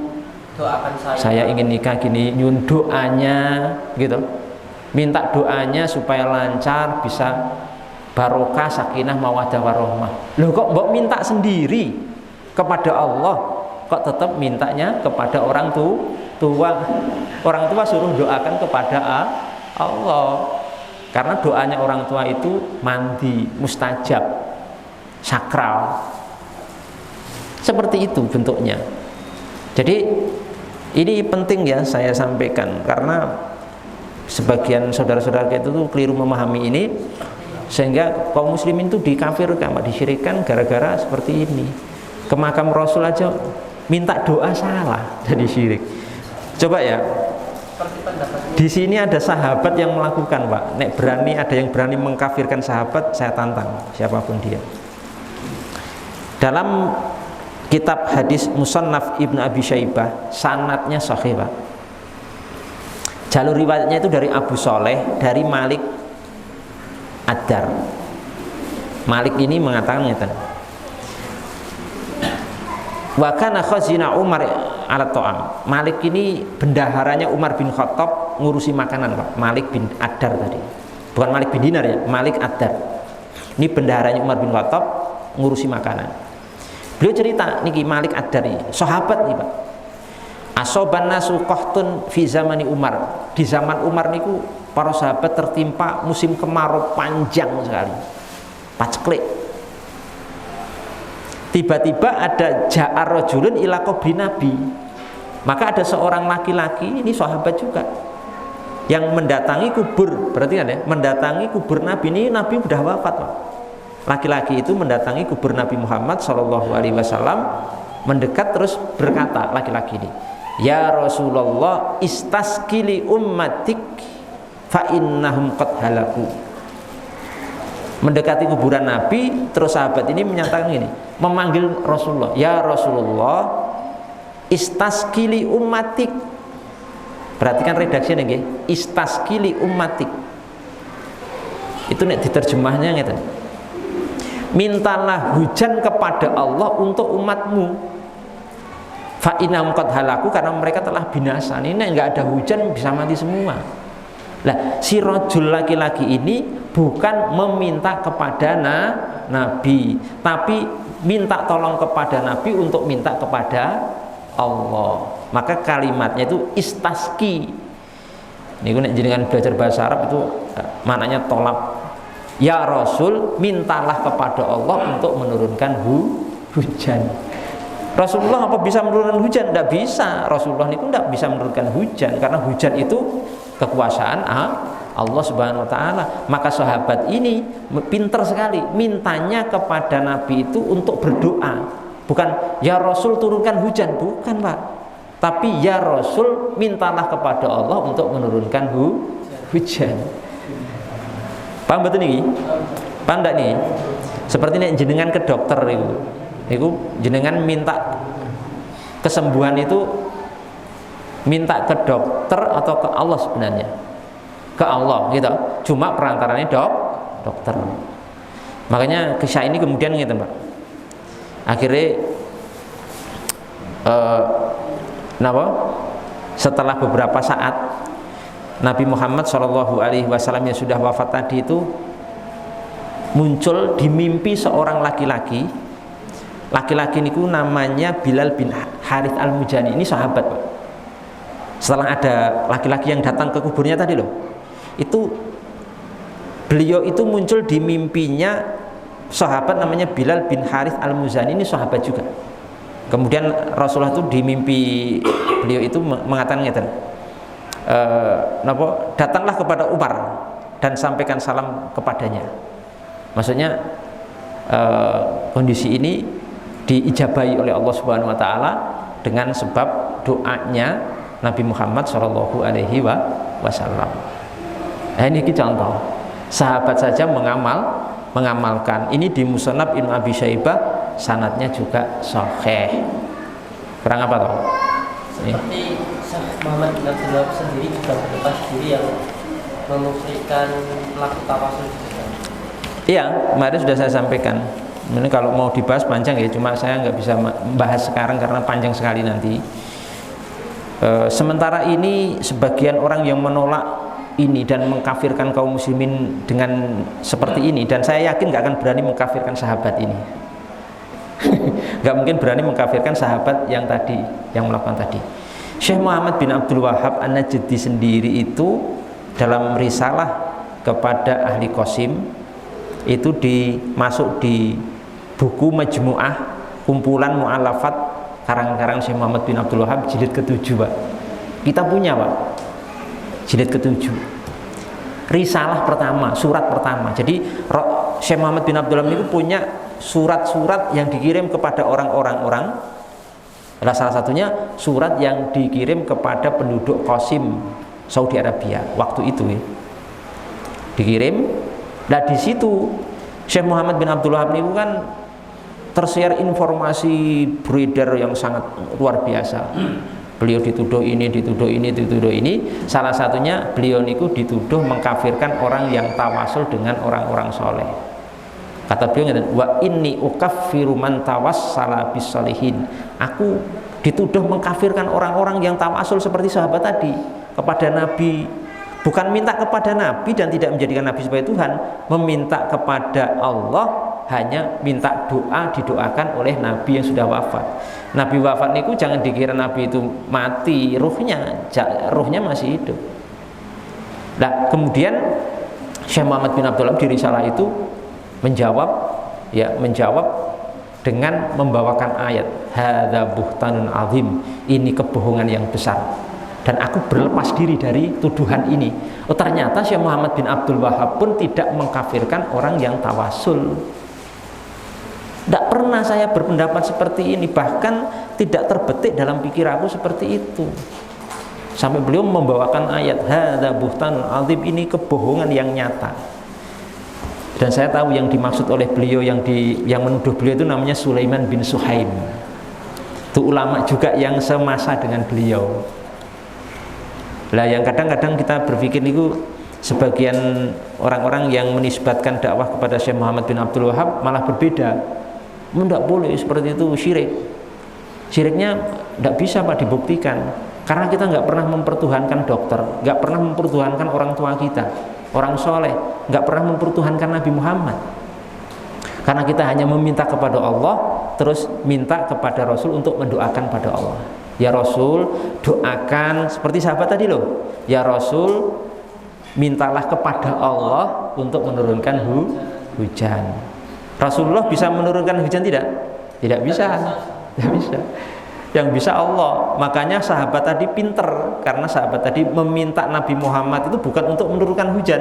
doakan saya ingin nikah gini, nyun doanya, gitu. Minta doanya supaya lancar, bisa barokah, sakinah, mawaddah warahmah. Loh kok mbok minta sendiri kepada Allah, kok tetap mintanya kepada orang tua? Orang tua suruh doakan kepada Allah. Karena doanya orang tua itu mandi, mustajab, sakral. Seperti itu bentuknya. Jadi ini penting ya saya sampaikan, karena sebagian saudara-saudara kita itu keliru memahami ini, sehingga kaum muslimin itu dikafirkan, disyirikkan gara-gara seperti ini. Ke makam Rasul aja minta doa salah, jadi syirik. Coba ya. Di sini ada sahabat yang melakukan, Pak. Nek berani, ada yang berani mengkafirkan sahabat, saya tantang siapapun dia. Dalam kitab hadis Musannaf Ibnu Abi Syaibah, sanadnya sahih, Pak. Jalur riwayatnya itu dari Abu Soleh, dari Malik Ad-Dar. Malik ini mengatakan ngeten. Wa kana khazina Umar ala ta'am. Malik ini bendaharanya Umar bin Khattab ngurusi makanan, Pak. Malik bin Ad-Dar tadi. Bukan Malik bin Dinar ya, Malik Ad-Dar. Ini bendaharanya Umar bin Khattab ngurusi makanan. Beliau cerita niki Malik Ad-Dar ini, sahabat nih, Pak. Asoban nasu qahtun fi zamani Umar. Di zaman Umar niku para sahabat tertimpa musim kemarau panjang sekali. Paceklik. Tiba-tiba ada ja'ar rajulun ila qabri Nabi. Maka ada seorang laki-laki, ini sahabat juga, yang mendatangi kubur. Berarti kan ya, mendatangi kubur Nabi. Ini Nabi sudah wafat, Pak. Laki-laki itu mendatangi kubur Nabi Muhammad SAW, mendekat terus berkata laki-laki ini, ya Rasulullah, istaskili ummatik fa innahum qad halaku. Mendekati kuburan Nabi, terus sahabat ini menyatakan ini, memanggil Rasulullah, ya Rasulullah, istaskili ummatik. Perhatikan redaksinya nggih, istaskili ummatik. Itu nek diterjemahnya ngeten. mintalah hujan kepada Allah untuk umatmu. Fa innahum qad halaku, karena mereka telah binasa. Ini enggak ada hujan bisa mati semua. Lah, si rajul laki-laki ini bukan meminta kepada Nabi, tapi minta tolong kepada Nabi untuk minta kepada Allah. Maka kalimatnya itu istasqi. Niku nek jenengan belajar bahasa Arab itu maknanya tolak. Ya Rasul, mintalah kepada Allah untuk menurunkan hujan. Rasulullah apa bisa menurunkan hujan? Tidak bisa. Rasulullah itu tidak bisa menurunkan hujan, karena hujan itu kekuasaan Allah Subhanahu wa taala. Maka sahabat ini pintar sekali, mintanya kepada Nabi itu untuk berdoa. Bukan ya Rasul turunkan hujan, bukan Pak. Tapi ya Rasul mintalah kepada Allah untuk menurunkan hujan. Paham betul nih? Paham enggak nih? Seperti nek jenengan ke dokter itu jenengan minta kesembuhan itu minta ke dokter atau ke Allah sebenarnya? Ke Allah gitu. Cuma perantaranya dokter. Makanya kisah ini kemudian gitu Pak. Akhirnya setelah beberapa saat Nabi Muhammad SAW yang sudah wafat tadi itu muncul di mimpi seorang laki-laki. Laki-laki niku namanya Bilal bin Harith al-Mujani. Ini sahabat Pak. Setelah ada laki-laki yang datang ke kuburnya tadi loh, itu beliau itu muncul di mimpinya sahabat namanya Bilal bin Harith al-Muzani. Ini sahabat juga. Kemudian Rasulullah itu di mimpi beliau itu mengatakan datanglah kepada Umar dan sampaikan salam kepadanya. Maksudnya kondisi ini diijabahi oleh Allah Subhanahu wa taala dengan sebab doanya Nabi Muhammad sallallahu alaihi wasallam. Nah, ini contoh. Sahabat saja mengamalkan. Ini di Musnad Ibnu Abi Syaibah, sanadnya juga sahih. Kurang apa toh? Seperti Muhammad bin Abdullah sendiri juga berlepas diri yang memusyrikan pelaku tawasul. Iya, kemarin sudah saya sampaikan. Ini kalau mau dibahas panjang ya, cuma saya nggak bisa membahas sekarang karena panjang sekali nanti. Sementara ini sebagian orang yang menolak ini dan mengkafirkan kaum muslimin dengan seperti ini, dan saya yakin nggak akan berani mengkafirkan sahabat ini. Nggak mungkin berani mengkafirkan sahabat yang tadi, yang melakukan tadi. Syekh Muhammad bin Abdul Wahhab An-Najdi sendiri itu dalam risalah kepada ahli Qasim itu masuk di buku Majmu'ah, kumpulan mu'alafat karangan-karangan Syekh Muhammad bin Abdul Wahhab jilid ke-7 Pak. Kita punya Pak jilid ke-7, risalah pertama, surat pertama. Jadi Syekh Muhammad bin Abdul Wahhab itu punya surat-surat yang dikirim kepada orang-orang. Salah satunya surat yang dikirim kepada penduduk Qasim Saudi Arabia waktu itu ya. Dikirim. Nah di situ Syekh Muhammad bin Abdul Wahhab itu kan tersiar informasi beredar yang sangat luar biasa. Beliau dituduh ini, dituduh ini, dituduh ini. Salah satunya beliau niku dituduh mengkafirkan orang yang tawasul dengan orang-orang soleh. Kata beliau, wa inni ukaffiru man tawassala bis sholihin. Aku dituduh mengkafirkan orang-orang yang tawasul seperti sahabat tadi kepada Nabi. Bukan minta kepada Nabi dan tidak menjadikan Nabi sebagai Tuhan, meminta kepada Allah, hanya minta doa didoakan oleh Nabi yang sudah wafat. Nabi wafat niku jangan dikira Nabi itu mati, ruhnya masih hidup. Nah, kemudian Syekh Muhammad bin Abdul Wahhab di risalah itu menjawab dengan membawakan ayat hadza buhtanun azim, ini kebohongan yang besar. Dan aku berlepas diri dari tuduhan ini. Oh ternyata Syekh Muhammad bin Abdul Wahhab pun tidak mengkafirkan orang yang tawasul. Tidak pernah saya berpendapat seperti ini, bahkan tidak terbetik dalam pikiranku seperti itu. Sampai beliau membawakan ayat hadza buhtanun azim, ini kebohongan yang nyata. Dan saya tahu yang dimaksud oleh beliau yang menuduh beliau itu namanya Sulaiman bin Suhaim. Itu ulama juga yang semasa dengan beliau. Lah yang kadang-kadang kita berpikir itu Sebagian orang-orang yang menisbatkan dakwah kepada Syekh Muhammad bin Abdul Wahab malah berbeda. Tidak boleh seperti itu, syirik. Syiriknya tidak bisa Pak dibuktikan, karena kita nggak pernah mempertuhankan dokter, nggak pernah mempertuhankan orang tua kita, orang soleh, nggak pernah mempertuhankan Nabi Muhammad. Karena kita hanya meminta kepada Allah, terus minta kepada Rasul untuk mendoakan pada Allah. Ya Rasul, doakan seperti sahabat tadi loh. Ya Rasul, mintalah kepada Allah untuk menurunkan hujan. Rasulullah bisa menurunkan hujan tidak? Tidak bisa. Tidak bisa. Yang bisa Allah. Makanya sahabat tadi pinter, karena sahabat tadi meminta Nabi Muhammad itu bukan untuk menurunkan hujan,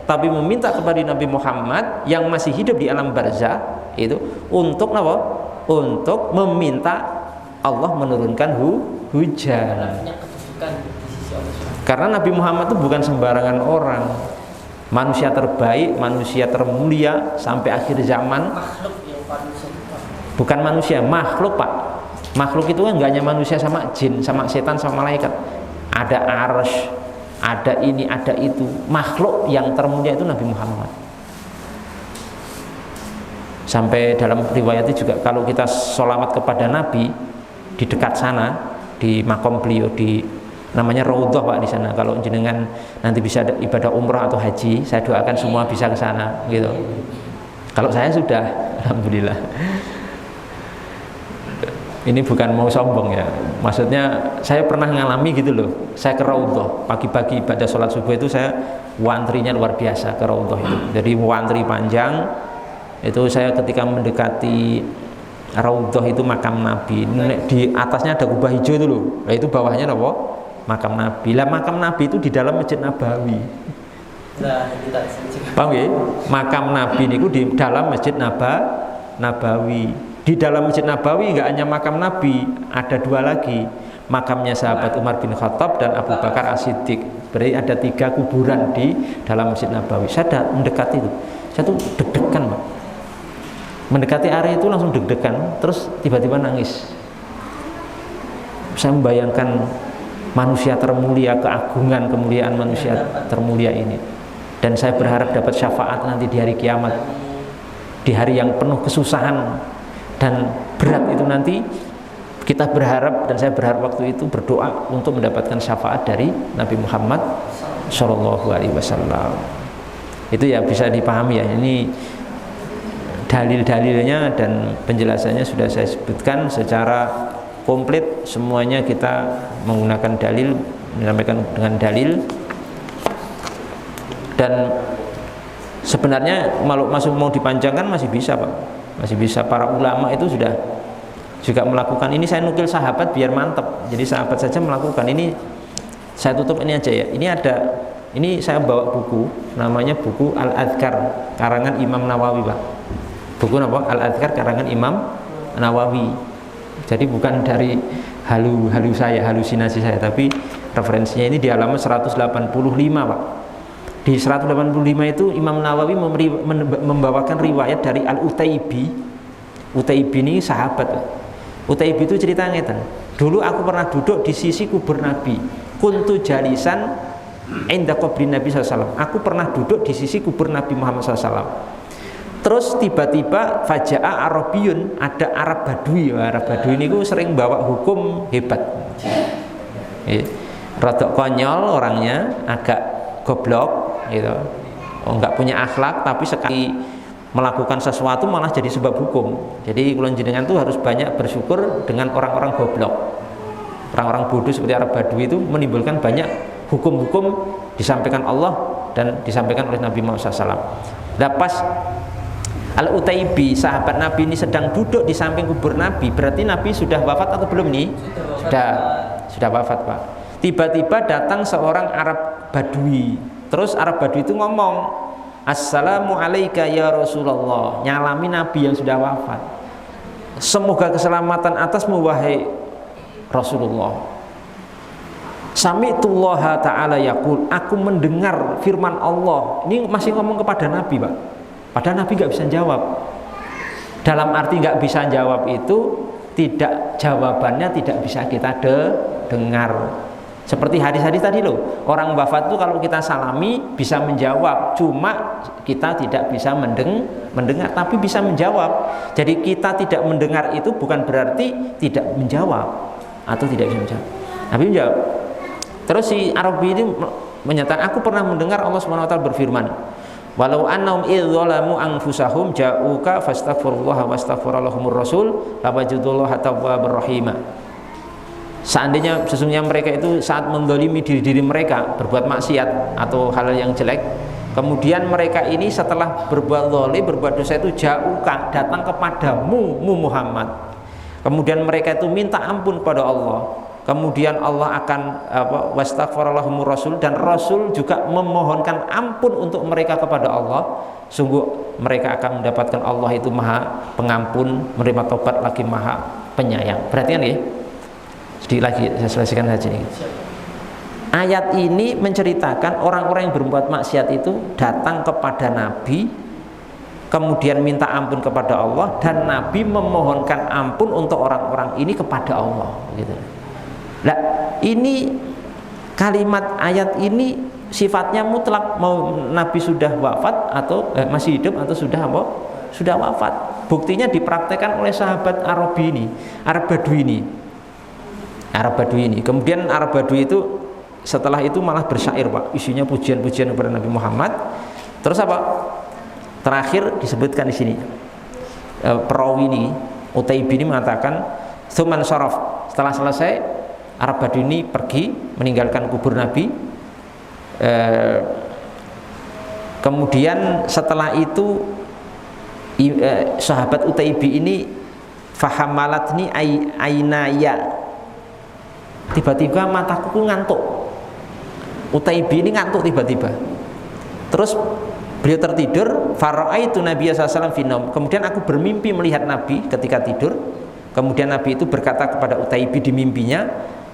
tapi meminta kepada Nabi Muhammad yang masih hidup di alam barzah itu untuk apa? Untuk meminta Allah menurunkan hujan. Karena Nabi Muhammad itu bukan sembarangan orang, manusia terbaik, manusia termulia sampai akhir zaman. Bukan manusia, makhluk Pak. Makhluk itu kan nggak hanya manusia sama jin, sama setan, sama malaikat. Ada arsy, ada ini, ada itu. Makhluk yang termulia itu Nabi Muhammad. Sampai dalam riwayat itu juga kalau kita sholawat kepada Nabi di dekat sana, di makom beliau, di namanya Raudhah Pak di sana. Kalau jenengan nanti bisa ibadah umrah atau haji, saya doakan semua bisa ke sana gitu. Kalau saya sudah, alhamdulillah. Ini bukan mau sombong ya, maksudnya saya pernah ngalami gitu loh. Saya ke Raudhah pagi-pagi ibadah sholat subuh itu, saya wantrinya luar biasa ke Raudhah itu. Jadi wantri panjang itu. Saya ketika mendekati Raudhah itu makam Nabi, di atasnya ada kubah hijau itu loh. Nah itu bawahnya apa? Makam Nabi. Lah makam Nabi itu di dalam Masjid Nabawi. Paham ya? Makam Nabi itu di dalam Masjid Nabawi. Di dalam Masjid Nabawi nggak hanya makam Nabi, ada dua lagi, makamnya sahabat Umar bin Khattab dan Abu Bakar As-Siddiq. Berarti ada 3 kuburan di dalam Masjid Nabawi. Saya mendekati itu, saya tuh deg-degan Pak. Mendekati area itu langsung deg-degan, terus tiba-tiba nangis. Saya membayangkan manusia termulia, keagungan, kemuliaan manusia termulia ini. Dan saya berharap dapat syafaat nanti di hari kiamat, di hari yang penuh kesusahan dan berat itu nanti. Kita berharap, dan saya berharap waktu itu berdoa untuk mendapatkan syafaat dari Nabi Muhammad Shallallahu Alaihi Wasallam. Itu ya bisa dipahami ya. Ini dalil-dalilnya dan penjelasannya sudah saya sebutkan secara komplit. Semuanya kita menggunakan dalil, menyampaikan dengan dalil. Dan sebenarnya kalau mau dipanjangkan masih bisa Pak. Masih bisa. Para ulama itu sudah juga melakukan ini. Saya nukil sahabat biar mantep, jadi sahabat saja melakukan ini. Saya tutup ini aja ya. Ini saya bawa buku, namanya buku Al-Adhkar karangan Imam Nawawi Pak. Buku apa? Al-Adhkar karangan Imam Nawawi. Jadi bukan dari halusinasi saya, tapi referensinya ini di halaman 185 Pak. Di 185 itu Imam Nawawi membawakan riwayat dari Al-Utaibi. Utaibi ini sahabat. Utaibi itu cerita ngeten. Dulu aku pernah duduk di sisi kubur Nabi. Kuntu jalisan inda qabri Nabi SAW. Aku pernah duduk di sisi kubur Nabi Muhammad SAW. Terus tiba-tiba faja'a Arabiyun, ada Arab Badui. Arab Badui ini sering bawa hukum hebat. Rodok konyol orangnya, agak goblok gitu. Enggak punya akhlak, tapi sekali melakukan sesuatu malah jadi sebab hukum. Jadi kula jenengan tuh harus banyak bersyukur dengan orang-orang goblok. Orang-orang bodoh seperti Arab Badui itu menimbulkan banyak hukum-hukum disampaikan Allah dan disampaikan oleh Nabi Muhammad SAW. Nah, pas Al-Utaibi, sahabat Nabi ini sedang duduk di samping kubur Nabi, berarti Nabi sudah wafat atau belum nih? Sudah wafat Pak. Tiba-tiba datang seorang Arab Badui. Terus Arab Badui itu ngomong, "Assalamu alaika ya Rasulullah." Nyalami Nabi yang sudah wafat. "Semoga keselamatan atasmu wahai Rasulullah." Sami'tullaha ta'ala yaqul, aku mendengar firman Allah. Ini masih ngomong kepada Nabi Pak. Padahal Nabi nggak bisa jawab. Dalam arti nggak bisa jawab itu, tidak, jawabannya tidak bisa kita dengar. Seperti hadis-hadis tadi loh, orang wafat itu kalau kita salami bisa menjawab, cuma kita tidak bisa mendengar, tapi bisa menjawab. Jadi kita tidak mendengar itu bukan berarti tidak menjawab atau tidak bisa menjawab. Tapi menjawab. Terus si Arabi ini menyatakan, aku pernah mendengar Allah Subhanahu wa taala berfirman, walau annahum idzalamu anfusahum ja'uka fastaghfirullaha wastaghfirallahumur rasul lawajadullaha tawwabur rahima. Seandainya sesungguhnya mereka itu saat mendolimi diri mereka, berbuat maksiat atau hal yang jelek, kemudian mereka ini setelah berbuat zalim, berbuat dosa itu ja'uka, datang kepadamu Muhammad, kemudian mereka itu minta ampun kepada Allah, kemudian Allah akan wastaghfirallahumur rasul, dan Rasul juga memohonkan ampun untuk mereka kepada Allah, sungguh mereka akan mendapatkan Allah itu maha pengampun, menerima tobat lagi maha penyayang. Perhatikan ya, sedikit lagi saya selesaikan saja ini. Ayat ini menceritakan orang-orang yang berbuat maksiat itu datang kepada Nabi, kemudian minta ampun kepada Allah, dan Nabi memohonkan ampun untuk orang-orang ini kepada Allah gitu. Nah, ini kalimat ayat ini sifatnya mutlak, mau Nabi sudah wafat atau masih hidup atau sudah apa? Sudah wafat. Buktinya dipraktekkan oleh sahabat Arabi ini, Arab Badui ini. Arab Badui ini. Kemudian Arab Badui itu setelah itu malah bersyair, Pak. Isinya pujian-pujian kepada Nabi Muhammad. Terus apa? Terakhir disebutkan di sini. Perawi ini, Utaibi ini mengatakan, "Tsuman syaraf." Setelah selesai, Arab Badui ini pergi meninggalkan kubur Nabi. Kemudian setelah itu sahabat Utaibi ini fahamalatni ainaya. Tiba-tiba mataku ngantuk. Utaibi ini ngantuk tiba-tiba. Terus beliau tertidur, fara'aitu Nabi sallallahu alaihi wasallam finom. Kemudian aku bermimpi melihat Nabi ketika tidur. Kemudian Nabi itu berkata kepada Utaibi di mimpinya,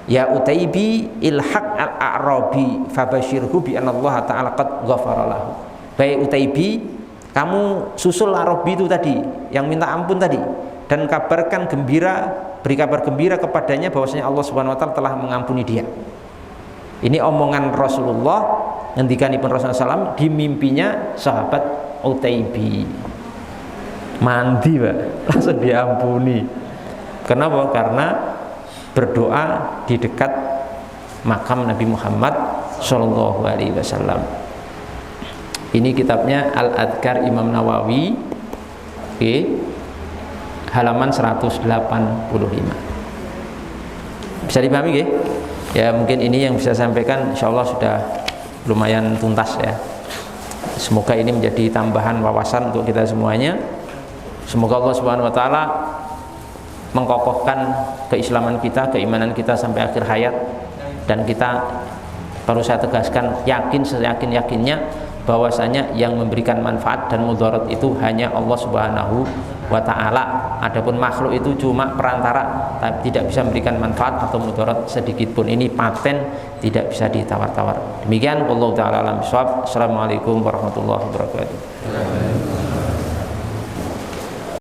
"Ya Utaibi, ilhaq al-a'rabi fabashirhu bi anna Allah ta'ala qad ghafara lahu." Baik Utaibi, kamu susul Arabi itu tadi yang minta ampun tadi, dan kabarkan gembira, beri kabar gembira kepadanya bahwasanya Allah Subhanahu wa taala telah mengampuni dia. Ini omongan Rasulullah, ngendikanipun Rasulullah SAW di mimpinya sahabat Utaibi. Mandi, Pak, langsung diampuni. Kenapa? Karena berdoa di dekat makam Nabi Muhammad Shallallahu Alaihi Wasallam. Ini kitabnya Al-Adhkar Imam Nawawi, halaman 185. Bisa dipahami nggih? Ya, mungkin ini yang bisa saya sampaikan, insyaallah sudah lumayan tuntas ya. Semoga ini menjadi tambahan wawasan untuk kita semuanya. Semoga Allah Subhanahu wa taala mengkokohkan keislaman kita, keimanan kita sampai akhir hayat, dan kita, perlu saya tegaskan, yakin seyakin-yakinnya bahwasanya yang memberikan manfaat dan mudarat itu hanya Allah Subhanahu wa taala. Adapun makhluk itu cuma perantara, tapi tidak bisa memberikan manfaat atau mudarat sedikit pun. Ini paten, tidak bisa ditawar-tawar. Demikian, wallahu taala alam bissawab. Assalamualaikum warahmatullahi wabarakatuh.